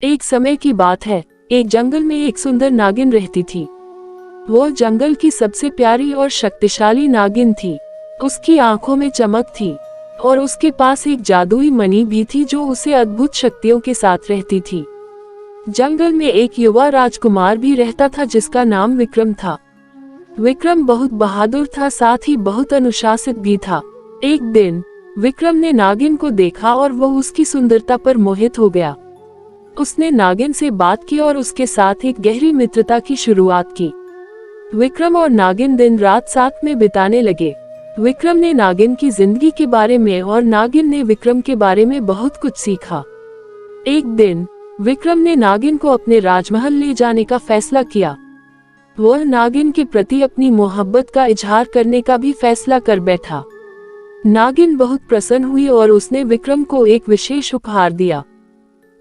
एक समय की बात है, एक जंगल में एक सुंदर नागिन रहती थी। वो जंगल की सबसे प्यारी और शक्तिशाली नागिन थी। उसकी आंखों में चमक थी और उसके पास एक जादुई मणि भी थी जो उसे अद्भुत शक्तियों के साथ रहती थी। जंगल में एक युवा राजकुमार भी रहता था जिसका नाम विक्रम था। विक्रम बहुत बहादुर था, साथ ही बहुत अनुशासित भी था। एक दिन विक्रम ने नागिन को देखा और वो उसकी सुंदरता पर मोहित हो गया। उसने नागिन से बात की और उसके साथ एक गहरी मित्रता की शुरुआत की। विक्रम और नागिन दिन रात साथ में बिताने लगे। विक्रम ने नागिन की जिंदगी के बारे में और नागिन ने विक्रम के बारे में बहुत कुछ सीखा। एक दिन विक्रम ने नागिन को अपने राजमहल ले जाने का फैसला किया। वह नागिन के प्रति अपनी मोहब्बत का इजहार करने का भी फैसला कर बैठा। नागिन बहुत प्रसन्न हुई और उसने विक्रम को एक विशेष उपहार दिया।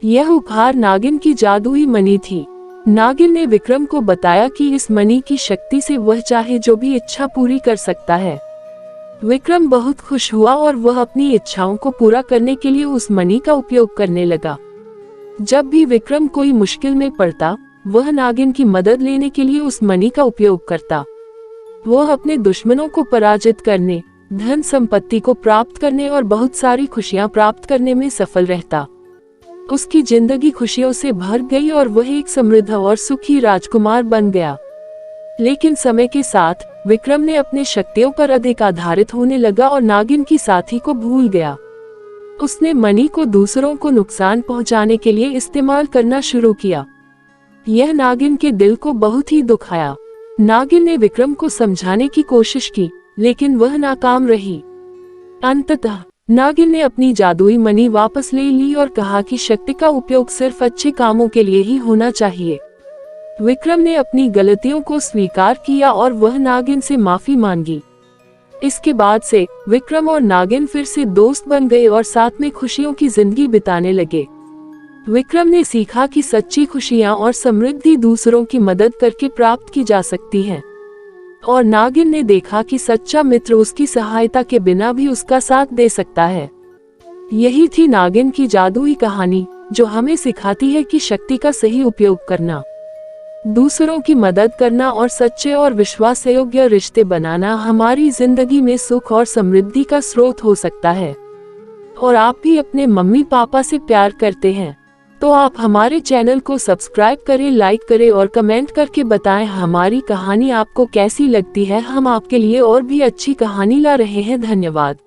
यह उपहार नागिन की जादुई मणि थी। नागिन ने विक्रम को बताया कि इस मणि की शक्ति से वह चाहे जो भी इच्छा पूरी कर सकता है। विक्रम बहुत खुश हुआ और वह अपनी इच्छाओं को पूरा करने के लिए उस मणि का उपयोग करने लगा। जब भी विक्रम कोई मुश्किल में पड़ता, वह नागिन की मदद लेने के लिए उस मणि का उपयोग करता। वह अपने दुश्मनों को पराजित करने, धन संपत्ति को प्राप्त करने और बहुत सारी खुशियां प्राप्त करने में सफल रहता। उसकी जिंदगी खुशियों से भर गई और वह एक समृद्ध और सुखी राजकुमार बन गया। लेकिन समय के साथ विक्रम ने अपने शक्तियों पर अधिक आधारित होने लगा और नागिन की साथी को भूल गया। उसने मणि को दूसरों को नुकसान पहुंचाने के लिए इस्तेमाल करना शुरू किया। यह नागिन के दिल को बहुत ही दुखाया। नागिन ने विक्रम को समझाने की कोशिश की, लेकिन वह नाकाम रही। अंततः नागिन ने अपनी जादुई मणि वापस ले ली और कहा कि शक्ति का उपयोग सिर्फ अच्छे कामों के लिए ही होना चाहिए। विक्रम ने अपनी गलतियों को स्वीकार किया और वह नागिन से माफी मांगी। इसके बाद से विक्रम और नागिन फिर से दोस्त बन गए और साथ में खुशियों की जिंदगी बिताने लगे। विक्रम ने सीखा कि सच्ची खुशियां और समृद्धि दूसरों की मदद करके प्राप्त की जा सकती है, और नागिन ने देखा कि सच्चा मित्र उसकी सहायता के बिना भी उसका साथ दे सकता है। यही थी नागिन की जादुई कहानी, जो हमें सिखाती है कि शक्ति का सही उपयोग करना, दूसरों की मदद करना और सच्चे और विश्वासयोग्य रिश्ते बनाना हमारी जिंदगी में सुख और समृद्धि का स्रोत हो सकता है। और आप भी अपने मम्मी पापा से प्यार करते हैं तो आप हमारे चैनल को सब्सक्राइब करें, लाइक करें और कमेंट करके बताएं हमारी कहानी आपको कैसी लगती है। हम आपके लिए और भी अच्छी कहानी ला रहे हैं। धन्यवाद।